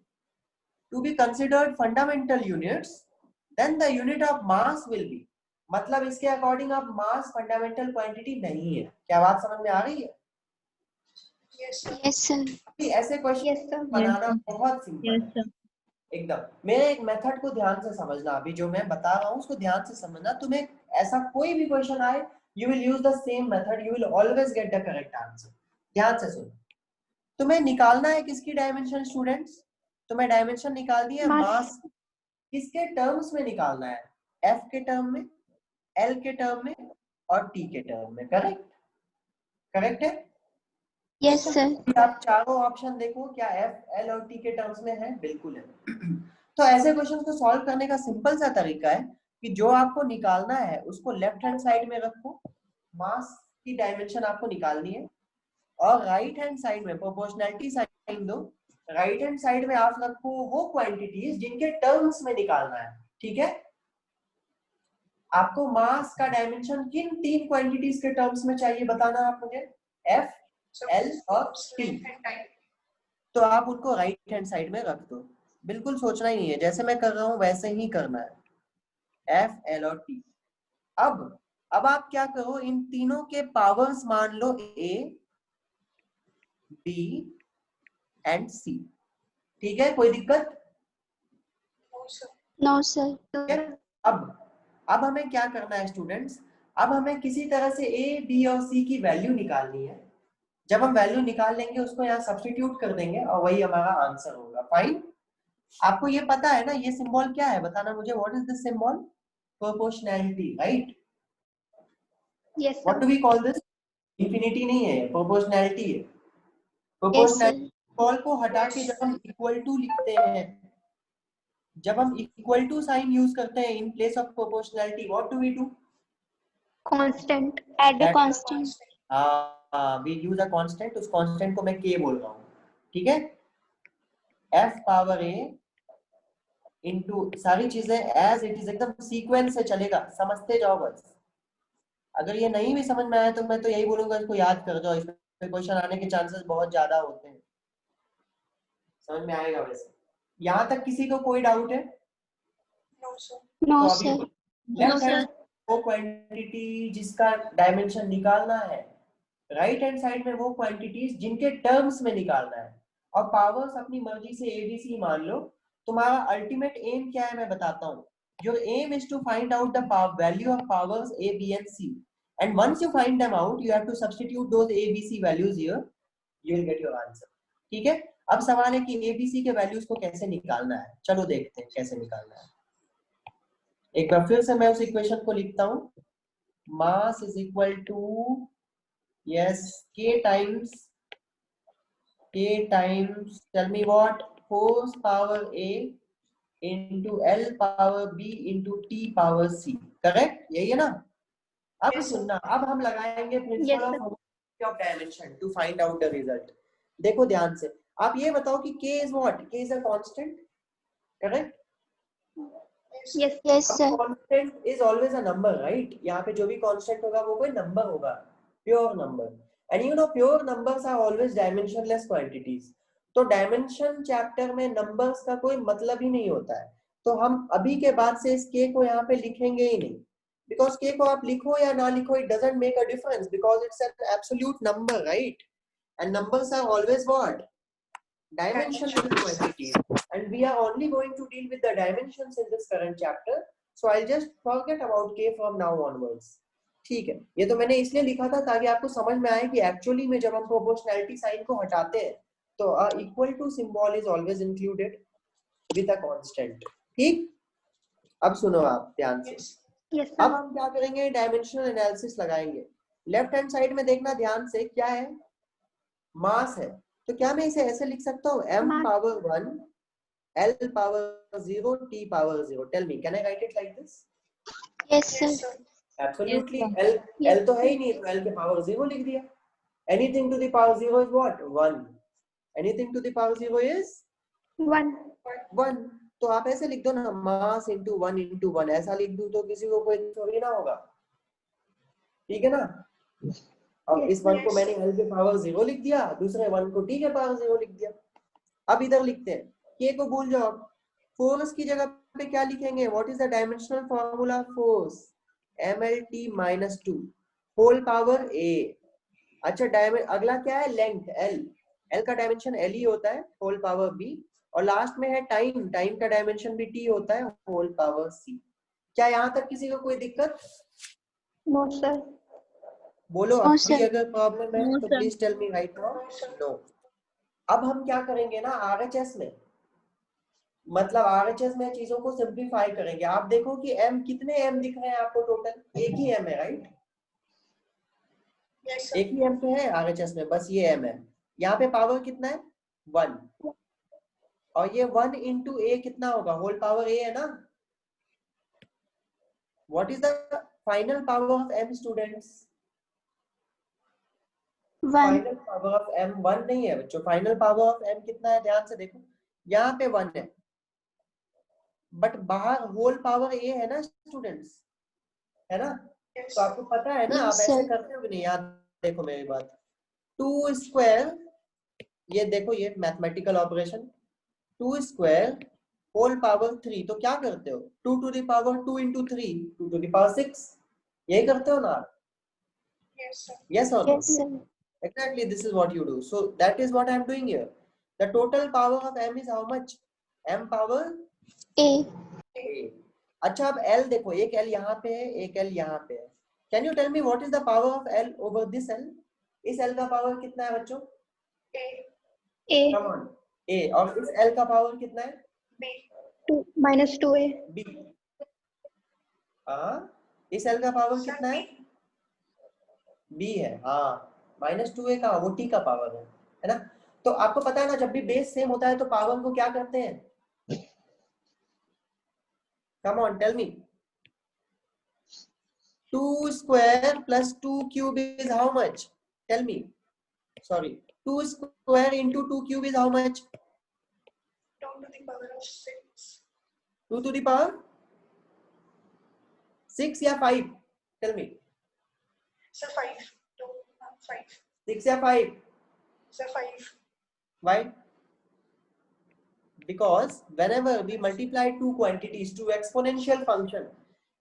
to be considered fundamental units, then the unit of mass will be, मतलब इसके अकॉर्डिंग अब मास फंडामेंटल क्वांटिटी नहीं है। क्या बात समझ में आ रही है? Yes, sir. Yes, sir. ऐसे क्वेश्चन Yes, sir. बनाना बहुत सिंपल Yes, है sir. एकदम। मेरे एक मेथड को ध्यान से समझना, अभी जो मैं बता रहा हूँ उसको ध्यान से समझना। तुम्हें ऐसा कोई भी क्वेश्चन आए, you will use the same method, you will always get the correct answer. ध्यान से सुनो, तुम्हें निकालना है किसकी डायमेंशन स्टूडेंट्स? तुम्हें डायमेंशन निकालनी है Mass. मास, किसके टर्म्स में निकालना है? एफ के टर्म में, एल के टर्म में और टी के टर्म में। करेक्ट? करेक्ट है? Yes, sir. आप चारों ऑप्शन देखो, क्या एफ, एल और टी के टर्म्स में है? बिल्कुल है। तो ऐसे क्वेश्चन को सॉल्व करने का सिंपल सा तरीका है कि जो आपको निकालना है उसको लेफ्ट हैंड साइड में रखो, मास की डायमेंशन आपको निकालनी है, और राइट हैंड साइड में प्रोपोर्शनैलिटी साइन दो, राइट हैंड साइड में आप रखो वो क्वांटिटीज जिनके टर्म्स में निकालना है। ठीक है? आपको मास का डायमेंशन किन तीन क्वांटिटीज के टर्म्स में चाहिए बताना आप मुझे, एफ, So, एल और force, T. length and time. तो आप उनको राइट हैंड साइड में रख दो, बिल्कुल सोचना ही नहीं है, जैसे मैं कर रहा हूं वैसे ही करना है, एफ, एल और टी। अब आप क्या करो, इन तीनों के पावर्स मान लो ए, बी एंड सी। ठीक है? कोई दिक्कत? No, sir. No, sir. ठीक है? अब हमें क्या करना है स्टूडेंट्स, अब हमें किसी तरह से ए, बी और सी की वैल्यू निकालनी है। जब हम वैल्यू निकाल लेंगे उसको यहाँ सब्स्टिट्यूट कर देंगे और वही हमारा आंसर होगा। फाइन? आपको ये पता है ना ये सिंबल क्या है? बताना मुझे, what is this symbol? Proportionality, right? Yes, what do we call this? Infinity नहीं है, प्रोपोर्शनैलिटी है। Yes, proportionality sir. सिंबल को हटा के जब हम इक्वल टू लिखते हैं, जब हम इक्वल टू साइन यूज करते हैं in place of proportionality, what do we do? Constant. Add a That- constant. We use a constant, उस कांस्टेंट को मैं के बोल रहा हूँ। ठीक है? एफ पावर ए इनटू सारी चीजें एज इट इज, एकदम सीक्वेंस से चलेगा, समझते जाओ बस। अगर ये नहीं भी समझ में आया तो मैं तो यही बोलूंगा इसको याद कर जाओ, इसमें क्वेश्चन आने के चांसेस बहुत ज्यादा होते हैं। समझ में आएगा वैसे? यहाँ तक किसी को कोई डाउट है? No, sir. No, तो sir. No, left hand sir. वो क्वांटिटी जिसका डायमेंशन निकालना है, राइट हैंड साइड में वो क्वांटिटीज जिनके टर्म्स में निकालना है, और पावर्स अपनी मर्जी से एबीसी मान लो। तुम्हारा अल्टीमेट एम क्या है मैं बताता हूँ। Your aim is to find out the value of powers a, b and c, and once you find them out you have to substitute those a, B, c values here, you will get your answer. ठीक है? अब सवाल है कि ए, B, सी के values को कैसे निकालना है। चलो देखते हैं कैसे निकालना है। एक बार फिर से मैं उस इक्वेशन को लिखता हूँ, mass is equal to yes k times tell me what, force power a into l power b into t power c। Correct? यही है ना? अब Yes, sir. सुनना, अब हम लगाएंगे Yes, principle sir. Of dimension to find out the result. देखो ध्यान से, आप ये बताओ कि k is what? k is a constant, correct? Yes, yes, sir. Constant is always a number, right? यहाँ पे जो भी कांस्टेंट होगा वो कोई नंबर होगा, pure number. And you know pure numbers are always dimensionless quantities. तो डायमेंशन चैप्टर में नंबर्स का कोई मतलब ही नहीं होता है। तो हम अभी के बाद से इस k को यहाँ पे लिखेंगे ही नहीं, बिकॉज k को आप लिखो या ना लिखो it doesn't make a difference, because it's an absolute number, right? And numbers are always what? Dimensionless quantities, and we are only going to deal with the dimensions in this current chapter, so I'll just forget about k from now onwards। ठीक है? ये तो मैंने इसलिए लिखा था ताकि आपको समझ में आए कि एक्चुअली में जब हम प्रोपोर्शनैलिटी साइन को हटाते हैं तो equal to symbol is always included with a constant. ठीक? अब सुनो आप ध्यान से। Yes. Yes, अब sir. हम क्या करेंगे, डायमेंशनल एनालिसिस लगाएंगे। लेफ्ट हैंड साइड में देखना ध्यान से, क्या है? मास है। तो क्या मैं इसे ऐसे लिख सकता हूँ, m Mass. power 1 l power 0 t power 0? Tell me, can I write it like this? Yes, sir. Yes, sir. Absolutely। Yes, l Yes, तो है ही नहीं, तो l के पावर 0 लिख दिया। anything to the power 0 is what? 1। anything to the power 0 is 1. 1। तो आप ऐसे लिख दो ना, मास into 1 into 1, ऐसा लिख दूं तो किसी को कोई थोड़ी ना होगा। ठीक है ना? अब इस वन को Yes. मैंने l के पावर 0 लिख दिया, दूसरे वन को t के पावर 0 लिख दिया। अब इधर लिखते हैं, k को भूल जाओ, फोर्स की जगह पे क्या लिखेंगे, what is the dimensional formula force, mlt minus 2 whole power a। अच्छा अगला क्या है, लेंथ l का डायमेंशन l ही होता है होल पावर b, और लास्ट में है टाइम का डायमेंशन भी t होता है होल पावर c। क्या यहाँ तक किसी को कोई दिक्कत? No sir. बोलो No, अभी sir. अगर प्रॉब्लम है No, तो sir. Please tell me right now. No. अब हम क्या करेंगे ना, आरएचएस में, मतलब आरएचएस में चीजों को सिंप्लीफाई करेंगे। आप देखो कि m कितने m दिख रहे हैं आपको, टोटल एक ही m है, राइट? Yes, sir. एक ही m तो है आरएचएस में, बस ये m है। यहाँ पे पावर कितना है, 1, और ये 1 इंटू a कितना होगा, होल पावर a है ना। What is the final power of m students? 1. Final power of m 1 नहीं है बच्चों, फाइनल पावर ऑफ m कितना है, ध्यान से देखो, यहाँ पे 1 है, बट बाहर होल पावर a है ना स्टूडेंट्स, है ना? Yes. तो आपको पता है ना, Yes, आप ऐसे sir. करते हो कि नहीं, याद देखो मेरी बात, 2 स्क्वायर, ये देखो ये mathematical operation, 2 square whole power 3, तो क्या करते हो, 2 to the power 2 into 3, 2 to the power 6, यही करते हो ना? Yes, sir. यस और no? Yes, sir. Exactly, this is what you do. So that is what I am doing here. The total power of m is how much? m power A. a. अच्छा अब l देखो, एक l यहाँ पे है, एक l यहाँ पे है। Can you tell me what is the power of l over this l? इस l का पावर कितना है बच्चों? A. A. Come on, a, और इस l का पावर कितना है? B. 2 minus 2A. b। हाँ, इस l का पावर Sir, कितना है? B. b है, हाँ, माइनस 2a का, वो t का पावर है ना? तो आपको पता है ना, जब भी बेस सेम होता है तो पावर को क्या करते हैं? Come on, tell me. 2 square plus 2 cube is how much? Tell me. Sorry. 2 square into 2 cube is how much? 2 to the power of 6. 2 to the power 6 या 5? Tell me. Sir, 5. 2, 5. 6 या 5? Sir, 5. Why? Because whenever we multiply two quantities to exponential function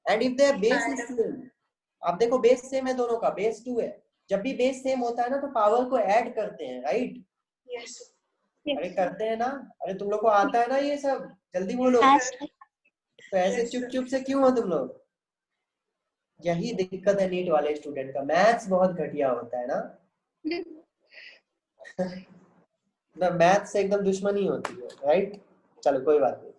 and if their base is same, आप देखो base same है दोनों का, base 2 है, जब भी बेस सेम होता है ना तो पावर को ऐड करते हैं, राइट? Yes, sir. अरे करते हैं ना, अरे तुम लोग को आता है ना ये सब, जल्दी बोलो। Yes, sir. तो ऐसे Yes, चुप sir. चुप से क्यों हो तुम लोग? यही दिक्कत है नीट वाले स्टूडेंट का, मैथ्स बहुत घटिया होता है ना। ना मैथ से एकदम दुश्मनी होती है, राइट? चलो कोई बात नहीं,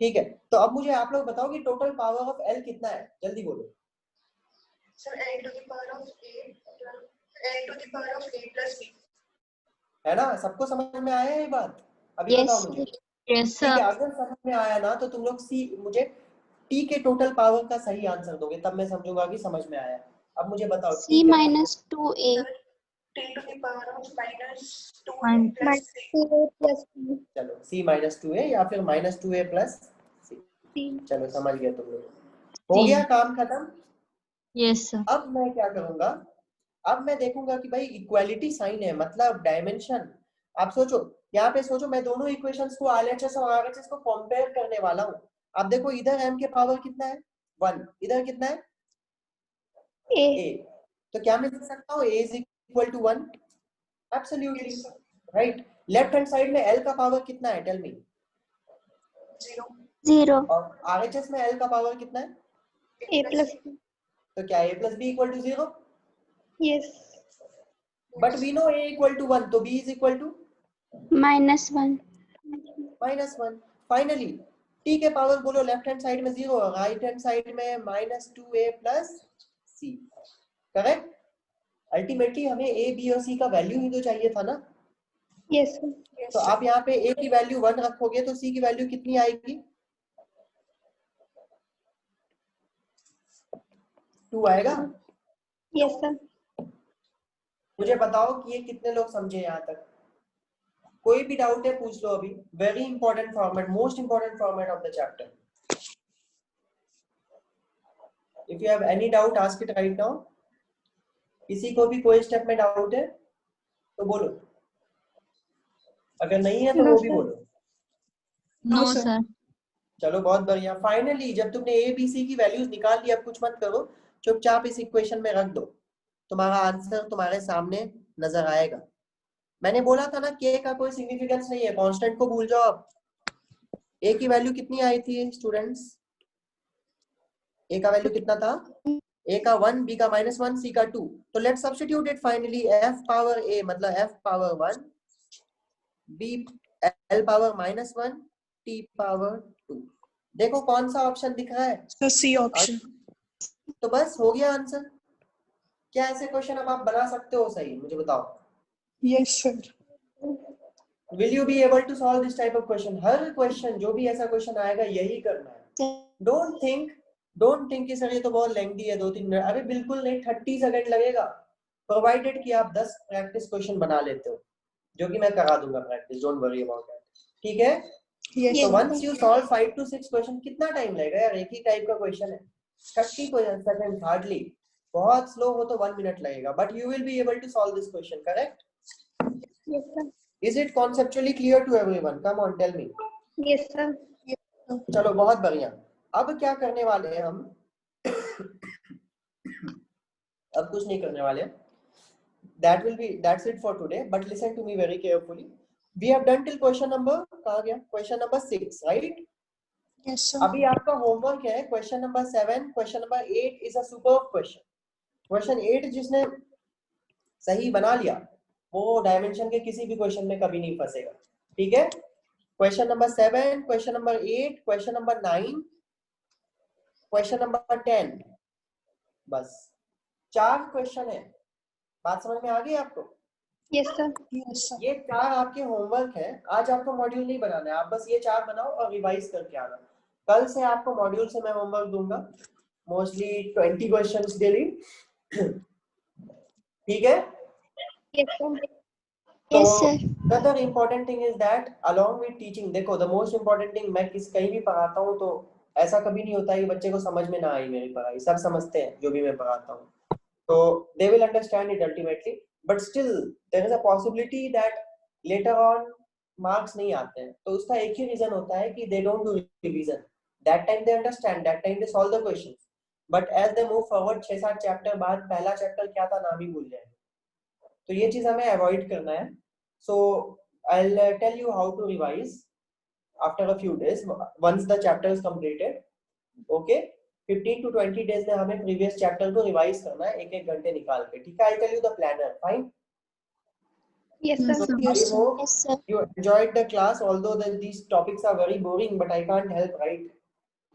ठीक है। तो अब मुझे आप लोग बताओ कि टोटल पावर ऑफ एल कितना है, जल्दी बोलो। Sir, L to the power of A. L to the power of A plus B. है ना, सबको समझ में आया है ये बात? अभी Yes, बताओ मुझे। sir. Yes, ठीक sir. है, अगर समझ में आया ना तो तुम लोग सी मुझे टी के टोटल पावर का सही आंसर दोगे, तब मैं समझूंगा कि समझ में आया। अब मुझे बताओ C टी के minus 2A. Sir, T to the power of minus 2 Min- plus 3. 2A plus B. चलो सी माइनस 2a या फिर माइनस 2a प्लस सी। C. चलो समझ गए तुम लोग, हो गया काम खत्म। Yes, sir. अब मैं क्या करूंगा, अब मैं देखूंगा कि भाई इक्वालिटी साइन है, मतलब डायमेंशन। आप सोचो, यहाँ पे सोचो, मैं दोनों इक्वेशंस को RHS और RHS को कंपेयर करने वाला हूँ। आप देखो इधर m के पावर कितना है, 1, इधर कितना है, A. a, तो क्या मैं लिख सकता हूँ a is equal to 1? Absolutely, Yes, sir. Right. Left hand side में l का पावर कितना है, टेल मी। 0. 0. और RHS में l का पावर कितना है, A plus B. तो क्या a plus b equal to 0? Yes. But we know a equal to 1, तो b is equal to Minus 1. minus 1. Finally, t के पावर बोलो, लेफ्ट हैंड साइड में 0, राइट हैंड साइड में minus 2a plus c, correct? Ultimately हमें a, b और c का value ही तो चाहिए था ना। Yes, sir. Yes, तो sir. आप यहाँ पे a की वैल्यू 1 रखोगे तो c की वैल्यू कितनी आएगी, 2 आएगा। Yes, sir. मुझे बताओ कि ये कितने लोग समझे यहाँ तक? कोई भी डाउट है पूछ लो अभी। Very important format, most important format of the chapter. If you have any doubt, ask it right now. किसी को भी कोई स्टेप में डाउट है तो बोलो, अगर नहीं है तो No, वो भी sir. बोलो। No, sir. चलो बहुत बढ़िया। फाइनली जब तुमने ए बी सी की वैल्यूज निकाल ली, अब कुछ मत करो, चुपचाप इस इक्वेशन में रख दो, तुम्हारा आंसर तुम्हारे सामने नजर आएगा। मैंने बोला था ना के का कोई सिग्निफिकेंस नहीं है, कांस्टेंट को भूल जाओ। अब ए की वैल्यू कितनी आई थी स्टूडेंट्स? ए का वैल्यू कितना था? ए का 1, बी का -1, सी का 2। तो let's substitute it finally. F power A मतलब F power 1, B L power -1, T power 2। देखो कौन सा ऑप्शन दिख रहा है? So C option. तो बस हो गया आंसर। क्या ऐसे क्वेश्चन अब आप बना सकते हो सही? मुझे बताओ। Yes, sir. Will you be able to solve this type of question? हर क्वेश्चन जो भी ऐसा क्वेश्चन आएगा यही करना है। डोंट थिंक कि सर ये तो बहुत लेंथी है 2-3 मिनट। अरे बिल्कुल नहीं, 30 सेकंड लगेगा, प्रोवाइडेड कि आप 10 प्रैक्टिस क्वेश्चन बना लेते हो, जो कि मैं करा दूंगा practice, don't worry about that. ठीक है? Yes, So sir. once you solve 5 to 6 question, कितना टाइम लगेगा यार? एक ही टाइप का क्वेश्चन है, 30 सेकंड हार्डली। बहुत स्लो हो तो 1 मिनट लगेगा, but you will be able to solve this question, correct? Yes, sir. Is it conceptually clear to everyone? Come on, tell me. Yes, sir. चलो बहुत बढ़िया। अब क्या करने वाले हैं हम? अब कुछ नहीं करने वाले। That's it for today. But listen to me very carefully. We have done till question number, कहाँ गया? Question number 6, right? Yes, sir. अभी आपका होमवर्क है question number 7, question number 8 is a superb question. Question 8 जिसने सही बना लिया वो डायमेंशन के किसी भी क्वेश्चन में कभी नहीं फंसेगा। ठीक है? Question number 7, question number 8, question number 9, question number 10, बस 4 क्वेश्चन है। बात समझ में आ गई आपको? Yes, sir. Yes, sir. ये 4 आपके होमवर्क है। आज आपको मॉड्यूल नहीं बनाना है, आप बस ये 4 बनाओ और रिवाइज करके आना। कल से आपको मॉड्यूल से मैं होमवर्क दूंगा, मोस्टली 20 क्वेश्चंस डेली। ठीक है? Yes, sir. तो Yes, sir. the other important thing is that along with teaching, देखो the most important thing, मैं कहीं भी पढ़ाता हूँ तो ऐसा कभी नहीं होता है कि बच्चे को समझ में ना आई मेरी पढ़ाई। सब समझते हैं जो भी मैं पढ़ाता हूँ, तो they will understand it ultimately, but still there is a possibility that later on marks नहीं आते हैं। तो उसका एक ही रीजन होता है कि they don't do revision. That time they understand, that time they solve the questions, but as they move forward 6-7 chapter बाद पहला चैप्टर क्या था नाम ही भूल जाएंगे। तो ये चीज हमें अवॉइड करना है। So I'll tell you how to revise after a few days once the chapter is completed. Okay, 15 to 20 days में हमें previous chapter को revise करना है, एक घंटे निकाल के। ठीक है? I'll tell you the planner. Fine. Yes, sir. So Yes, I sir. hope Yes, sir. you enjoyed the class, although these topics are very boring, but I can't help, right?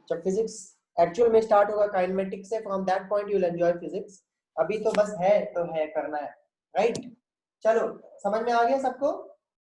जब physics actual में start होगा kinematics से, from that point you'll enjoy physics. अभी तो बस है तो है, करना है, right? चलो समझ में आ गया सबको?